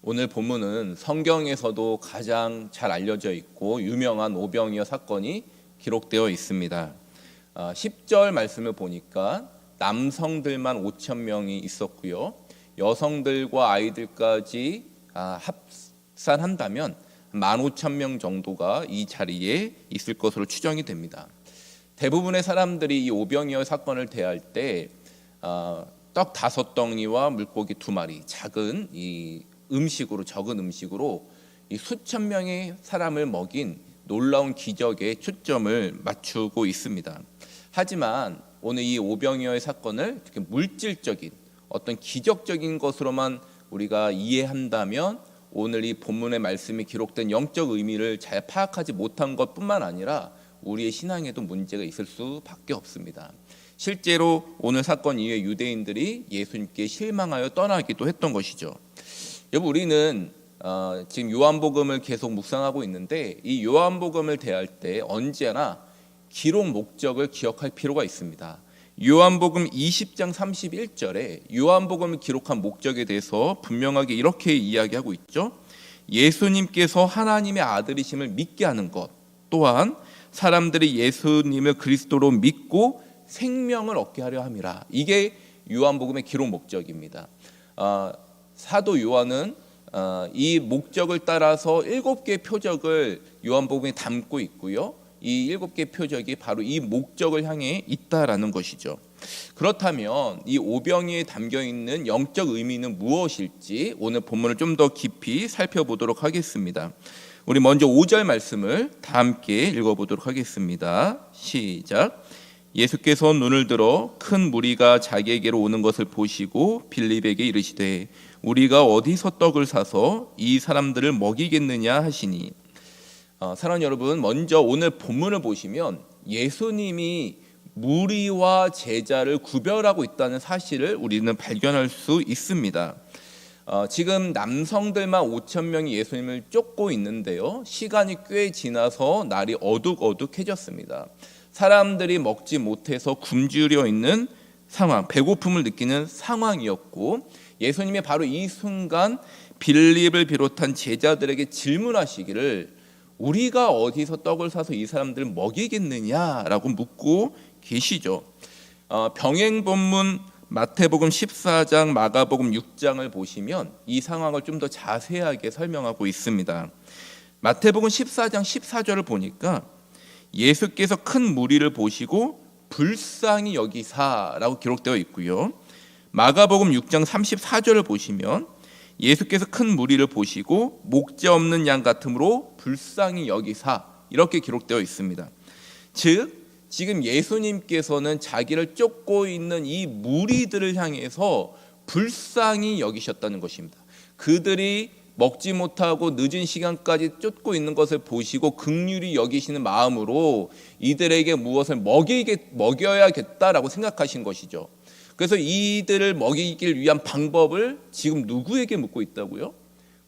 오늘 본문은 성경에서도 가장 잘 알려져 있고 유명한 오병이어 사건이 기록되어 있습니다. 10절 말씀을 보니까 남성들만 5천 명이 있었고요. 여성들과 아이들까지 합산한다면 15,000명 정도가 이 자리에 있을 것으로 추정이 됩니다. 대부분의 사람들이 이 오병이어 사건을 대할 때 떡 5덩이와 물고기 2마리, 작은 적은 음식으로 이 수천 명의 사람을 먹인 놀라운 기적에 초점을 맞추고 있습니다. 하지만 오늘 이 오병이어의 사건을 물질적인 어떤 기적적인 것으로만 우리가 이해한다면 오늘 이 본문의 말씀이 기록된 영적 의미를 잘 파악하지 못한 것뿐만 아니라 우리의 신앙에도 문제가 있을 수밖에 없습니다. 실제로 오늘 사건 이후에 유대인들이 예수님께 실망하여 떠나기도 했던 것이죠. 여러분, 우리는 지금 요한복음을 계속 묵상하고 있는데 이 요한복음을 대할 때 언제나 기록 목적을 기억할 필요가 있습니다. 요한복음 20장 31절에 요한복음을 기록한 목적에 대해서 분명하게 이렇게 이야기하고 있죠. 예수님께서 하나님의 아들이심을 믿게 하는 것, 또한 사람들이 예수님을 그리스도로 믿고 생명을 얻게 하려 함이라. 이게 요한복음의 기록 목적입니다. 사도 요한은 이 목적을 따라서 7개의 표적을 요한복음에 담고 있고요. 이 7개의 표적이 바로 이 목적을 향해 있다라는 것이죠. 그렇다면 이 오병이에 담겨 있는 영적 의미는 무엇일지 오늘 본문을 좀 더 깊이 살펴보도록 하겠습니다. 우리 먼저 5절 말씀을 다 함께 읽어보도록 하겠습니다. 시작. 예수께서 눈을 들어 큰 무리가 자기에게로 오는 것을 보시고 빌립에게 이르시되 우리가 어디서 떡을 사서 이 사람들을 먹이겠느냐 하시니. 사랑하는 여러분, 먼저 오늘 본문을 보시면 예수님이 무리와 제자를 구별하고 있다는 사실을 우리는 발견할 수 있습니다. 지금 남성들만 5천 명이 예수님을 쫓고 있는데요, 시간이 꽤 지나서 날이 어둑어둑해졌습니다. 사람들이 먹지 못해서 굶주려 있는 상황, 배고픔을 느끼는 상황이었고 예수님이 바로 이 순간 빌립을 비롯한 제자들에게 질문하시기를 우리가 어디서 떡을 사서 이 사람들을 먹이겠느냐라고 묻고 계시죠. 병행 본문 마태복음 14장, 마가복음 6장을 보시면 이 상황을 좀 더 자세하게 설명하고 있습니다. 마태복음 14장 14절을 보니까 예수께서 큰 무리를 보시고 불쌍히 여기사라고 기록되어 있고요. 마가복음 6장 34절을 보시면 예수께서 큰 무리를 보시고 목자 없는 양 같으므로 불쌍히 여기사 이렇게 기록되어 있습니다. 즉 지금 예수님께서는 자기를 쫓고 있는 이 무리들을 향해서 불쌍히 여기셨다는 것입니다. 그들이 먹지 못하고 늦은 시간까지 쫓고 있는 것을 보시고 긍휼히 여기시는 마음으로 이들에게 무엇을 먹여야겠다라고 생각하신 것이죠. 그래서 이들을 먹이기 위한 방법을 지금 누구에게 묻고 있다고요?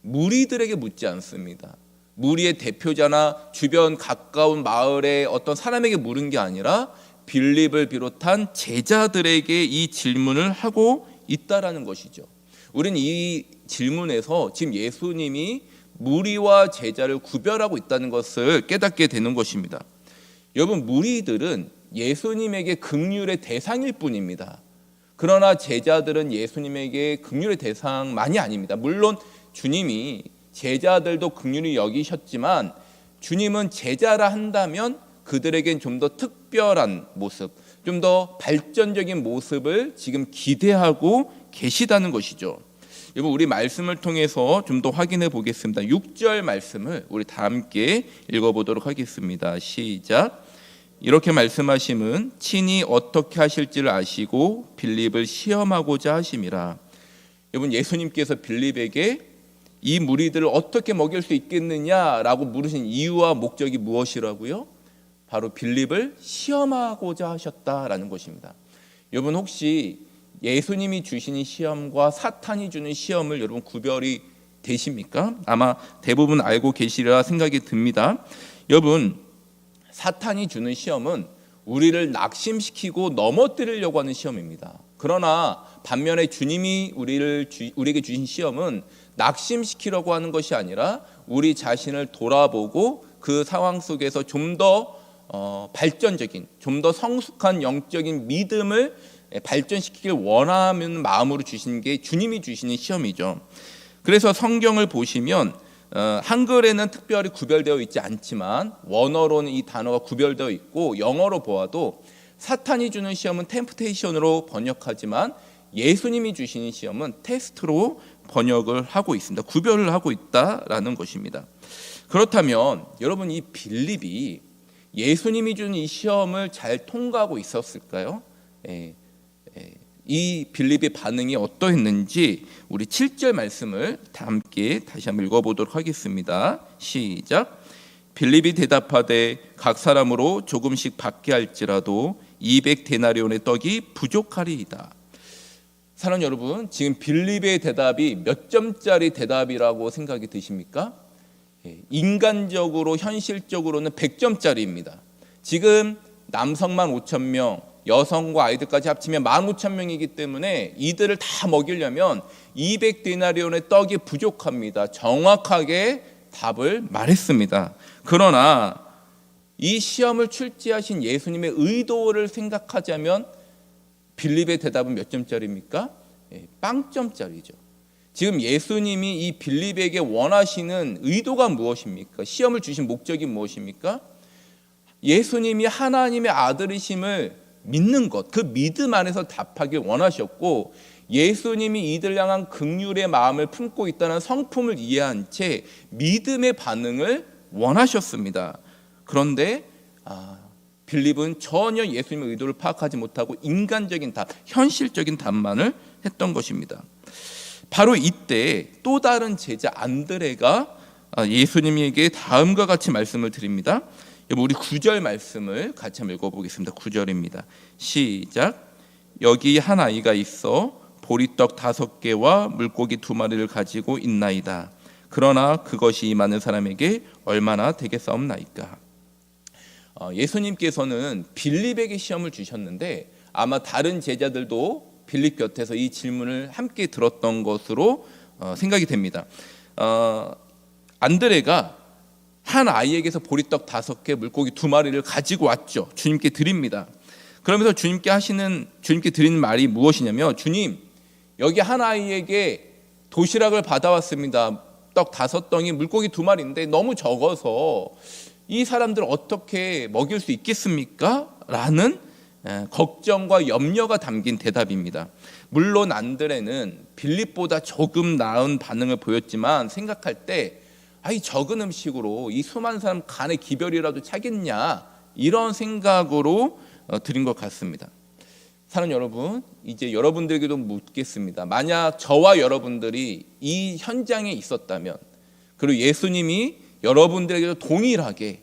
무리들에게 묻지 않습니다. 무리의 대표자나 주변 가까운 마을의 어떤 사람에게 물은 게 아니라 빌립을 비롯한 제자들에게 이 질문을 하고 있다라는 것이죠. 우리는 이 질문에서 지금 예수님이 무리와 제자를 구별하고 있다는 것을 깨닫게 되는 것입니다. 여러분, 무리들은 예수님에게 긍휼의 대상일 뿐입니다. 그러나 제자들은 예수님에게 긍휼의 대상만이 아닙니다. 물론 주님이 제자들도 긍휼히 여기셨지만 주님은 제자라 한다면 그들에겐 좀 더 특별한 모습, 좀 더 발전적인 모습을 지금 기대하고 계시다는 것이죠. 여러분, 우리 말씀을 통해서 좀 더 확인해 보겠습니다. 6절 말씀을 우리 다 함께 읽어보도록 하겠습니다. 시작. 이렇게 말씀하심은 친히 어떻게 하실지를 아시고 빌립을 시험하고자 하심이라. 여러분, 예수님께서 빌립에게 이 무리들을 어떻게 먹일 수 있겠느냐라고 물으신 이유와 목적이 무엇이라고요? 바로 빌립을 시험하고자 하셨다라는 것입니다. 여러분, 혹시 예수님이 주시는 시험과 사탄이 주는 시험을 여러분 구별이 되십니까? 아마 대부분 알고 계시리라 생각이 듭니다. 여러분, 사탄이 주는 시험은 우리를 낙심시키고 넘어뜨리려고 하는 시험입니다. 그러나 반면에 주님이 우리에게 주신 시험은 낙심시키려고 하는 것이 아니라 우리 자신을 돌아보고 그 상황 속에서 좀 더 발전적인, 좀 더 성숙한 영적인 믿음을 발전시키길 원하는 마음으로 주신 게 주님이 주시는 시험이죠. 그래서 성경을 보시면 한글에는 특별히 구별되어 있지 않지만 원어로는 이 단어가 구별되어 있고, 영어로 보아도 사탄이 주는 시험은 템프테이션으로 번역하지만 예수님이 주시는 시험은 테스트로 번역을 하고 있습니다. 구별을 하고 있다라는 것입니다. 그렇다면 여러분, 이 빌립이 예수님이 준 이 시험을 잘 통과하고 있었을까요? 이 빌립의 반응이 어떠했는지 우리 7절 말씀을 함께 다시 한번 읽어보도록 하겠습니다. 시작. 빌립이 대답하되 각 사람으로 조금씩 받게 할지라도 200데나리온의 떡이 부족하리이다. 사랑 여러분, 지금 빌립의 대답이 몇 점짜리 대답이라고 생각이 드십니까? 인간적으로 현실적으로는 100점짜리입니다. 지금 남성만 5,000명, 여성과 아이들까지 합치면 15,000명이기 때문에 이들을 다 먹이려면 200데나리온의 떡이 부족합니다. 정확하게 답을 말했습니다. 그러나 이 시험을 출제하신 예수님의 의도를 생각하자면 빌립의 대답은 몇 점짜리입니까? 빵점짜리죠. 지금 예수님이 이 빌립에게 원하시는 의도가 무엇입니까? 시험을 주신 목적이 무엇입니까? 예수님이 하나님의 아들이심을 믿는 것, 그 믿음 안에서 답하길 원하셨고, 예수님이 이들 향한 긍휼의 마음을 품고 있다는 성품을 이해한 채 믿음의 반응을 원하셨습니다. 그런데 빌립은 전혀 예수님의 의도를 파악하지 못하고 인간적인 답, 현실적인 답만을 했던 것입니다. 바로 이때 또 다른 제자 안드레가 예수님에게 다음과 같이 말씀을 드립니다. 우리 9절 말씀을 같이 한번 읽어보겠습니다. 9절입니다. 시작. 여기 한 아이가 있어 보리떡 5개와 물고기 2마리를 가지고 있나이다. 그러나 그것이 이 많은 사람에게 얼마나 되겠사옵나이까. 예수님께서는 빌립에게 시험을 주셨는데 아마 다른 제자들도 빌립 곁에서 이 질문을 함께 들었던 것으로 생각이 됩니다. 안드레가 한 아이에게서 보리떡 5개, 물고기 2마리를 가지고 왔죠. 주님께 드립니다. 그러면서 주님께 드리는 말이 무엇이냐면, 주님, 여기 한 아이에게 도시락을 받아왔습니다. 떡 5덩이, 물고기 2마리인데 너무 적어서 이 사람들 어떻게 먹일 수 있겠습니까? 라는 걱정과 염려가 담긴 대답입니다. 물론 안드레는 빌립보다 조금 나은 반응을 보였지만 생각할 때 이 적은 음식으로 이 수많은 사람 간의 기별이라도 차겠냐, 이런 생각으로 드린 것 같습니다. 사랑하는 여러분, 이제 여러분들에게도 묻겠습니다. 만약 저와 여러분들이 이 현장에 있었다면, 그리고 예수님이 여러분들에게도 동일하게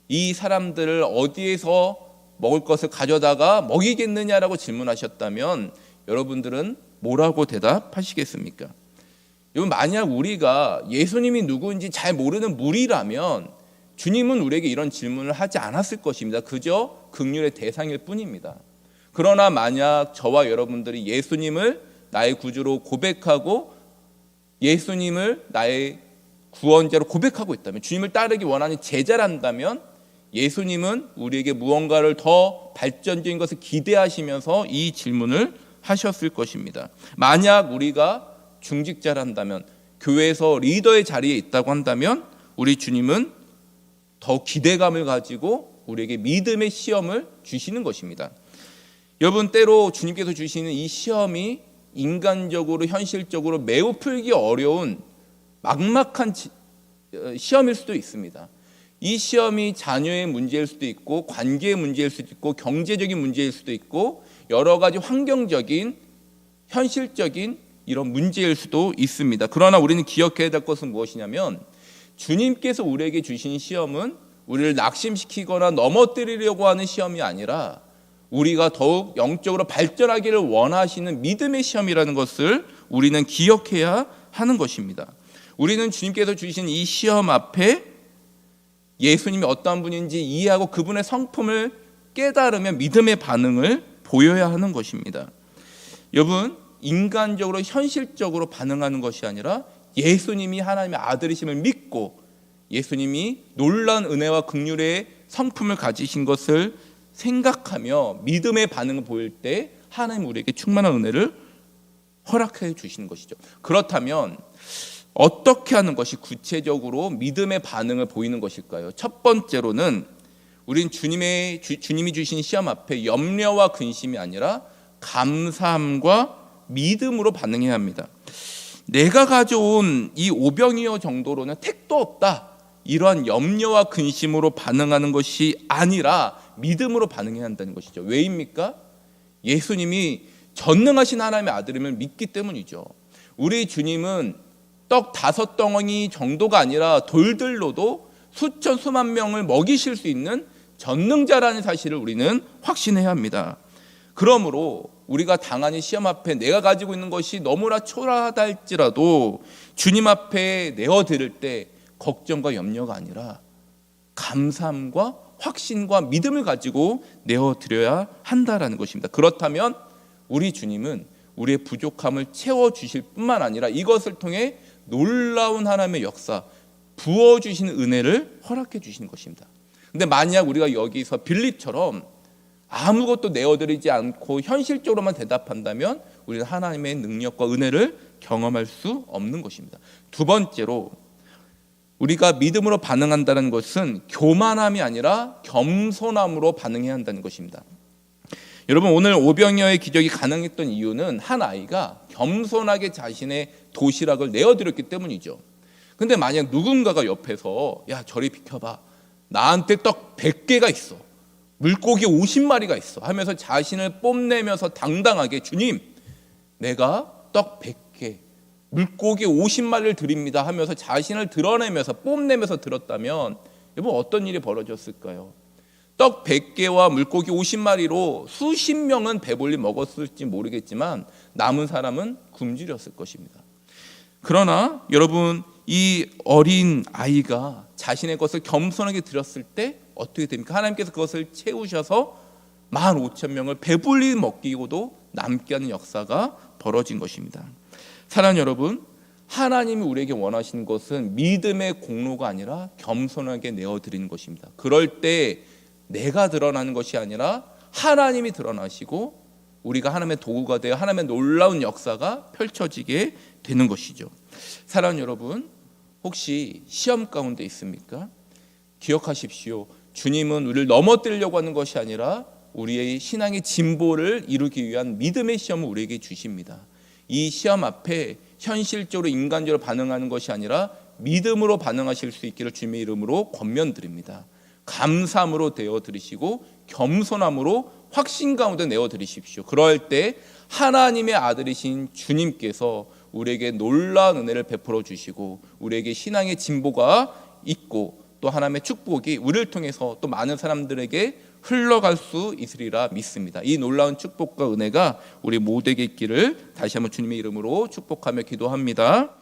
이 사람들을 어디에서 먹을 것을 가져다가 먹이겠느냐라고 질문하셨다면 여러분들은 뭐라고 대답하시겠습니까? 여러분, 만약 우리가 예수님이 누구인지 잘 모르는 무리라면 주님은 우리에게 이런 질문을 하지 않았을 것입니다. 그저 긍휼의 대상일 뿐입니다. 그러나 만약 저와 여러분들이 예수님을 나의 구주로 고백하고 예수님을 나의 구원자로 고백하고 있다면, 주님을 따르기 원하는 제자란다면 예수님은 우리에게 무언가를 더 발전적인 것을 기대하시면서 이 질문을 하셨을 것입니다. 만약 우리가 중직자란다면, 교회에서 리더의 자리에 있다고 한다면 우리 주님은 더 기대감을 가지고 우리에게 믿음의 시험을 주시는 것입니다. 여러분, 때로 주님께서 주시는 이 시험이 인간적으로 현실적으로 매우 풀기 어려운 막막한 시험일 수도 있습니다. 이 시험이 자녀의 문제일 수도 있고, 관계의 문제일 수도 있고, 경제적인 문제일 수도 있고, 여러 가지 환경적인 현실적인 이런 문제일 수도 있습니다. 그러나 우리는 기억해야 될 것은 무엇이냐면, 주님께서 우리에게 주신 시험은 우리를 낙심시키거나 넘어뜨리려고 하는 시험이 아니라 우리가 더욱 영적으로 발전하기를 원하시는 믿음의 시험이라는 것을 우리는 기억해야 하는 것입니다. 우리는 주님께서 주신 이 시험 앞에 예수님이 어떠한 분인지 이해하고 그분의 성품을 깨달으며 믿음의 반응을 보여야 하는 것입니다. 여러분, 인간적으로 현실적으로 반응하는 것이 아니라 예수님이 하나님의 아들이심을 믿고 예수님이 놀라운 은혜와 긍휼의 성품을 가지신 것을 생각하며 믿음의 반응을 보일 때 하나님 우리에게 충만한 은혜를 허락해 주시는 것이죠. 그렇다면 어떻게 하는 것이 구체적으로 믿음의 반응을 보이는 것일까요? 첫 번째로는 우린 주님이 주신 시험 앞에 염려와 근심이 아니라 감사함과 믿음으로 반응해야 합니다. 내가 가져온 이 오병이어 정도로는 택도 없다, 이러한 염려와 근심으로 반응하는 것이 아니라 믿음으로 반응해야 한다는 것이죠. 왜입니까? 예수님이 전능하신 하나님의 아들임을 믿기 때문이죠. 우리 주님은 떡 5덩어리 정도가 아니라 돌들로도 수천 수만 명을 먹이실 수 있는 전능자라는 사실을 우리는 확신해야 합니다. 그러므로 우리가 당하는 시험 앞에 내가 가지고 있는 것이 너무나 초라하다 할지라도 주님 앞에 내어드릴 때 걱정과 염려가 아니라 감사함과 확신과 믿음을 가지고 내어드려야 한다라는 것입니다. 그렇다면 우리 주님은 우리의 부족함을 채워주실 뿐만 아니라 이것을 통해 놀라운 하나님의 역사, 부어주시는 은혜를 허락해 주시는 것입니다. 근데 만약 우리가 여기서 빌립처럼 아무것도 내어드리지 않고 현실적으로만 대답한다면 우리는 하나님의 능력과 은혜를 경험할 수 없는 것입니다. 두 번째로 우리가 믿음으로 반응한다는 것은 교만함이 아니라 겸손함으로 반응해야 한다는 것입니다. 여러분, 오늘 오병이어의 기적이 가능했던 이유는 한 아이가 겸손하게 자신의 도시락을 내어드렸기 때문이죠. 근데 만약 누군가가 옆에서 야 저리 비켜봐, 나한테 떡 100개가 있어, 물고기 50마리가 있어 하면서 자신을 뽐내면서 당당하게 주님 내가 떡 100개 물고기 50마리를 드립니다 하면서 자신을 드러내면서 뽐내면서 들었다면 여러분 어떤 일이 벌어졌을까요? 떡 100개와 물고기 50마리로 수십 명은 배불리 먹었을지 모르겠지만 남은 사람은 굶주렸을 것입니다. 그러나 여러분, 이 어린 아이가 자신의 것을 겸손하게 드렸을 때 어떻게 됩니까? 하나님께서 그것을 채우셔서 15,000명을 배불리 먹이고도 남게 하는 역사가 벌어진 것입니다. 사랑하는 여러분, 하나님이 우리에게 원하시는 것은 믿음의 공로가 아니라 겸손하게 내어드리는 것입니다. 그럴 때 내가 드러나는 것이 아니라 하나님이 드러나시고 우리가 하나님의 도구가 되어 하나님의 놀라운 역사가 펼쳐지게 되는 것이죠. 사랑하는 여러분, 혹시 시험 가운데 있습니까? 기억하십시오. 주님은 우리를 넘어뜨리려고 하는 것이 아니라 우리의 신앙의 진보를 이루기 위한 믿음의 시험을 우리에게 주십니다. 이 시험 앞에 현실적으로 인간적으로 반응하는 것이 아니라 믿음으로 반응하실 수 있기를 주님의 이름으로 권면드립니다. 감사함으로 되어드리시고 겸손함으로 확신 가운데 내어드리십시오. 그럴 때 하나님의 아들이신 주님께서 우리에게 놀라운 은혜를 베풀어 주시고 우리에게 신앙의 진보가 있고 또 하나님의 축복이 우리를 통해서 또 많은 사람들에게 흘러갈 수 있으리라 믿습니다. 이 놀라운 축복과 은혜가 우리 모두에게 있기를 다시 한번 주님의 이름으로 축복하며 기도합니다.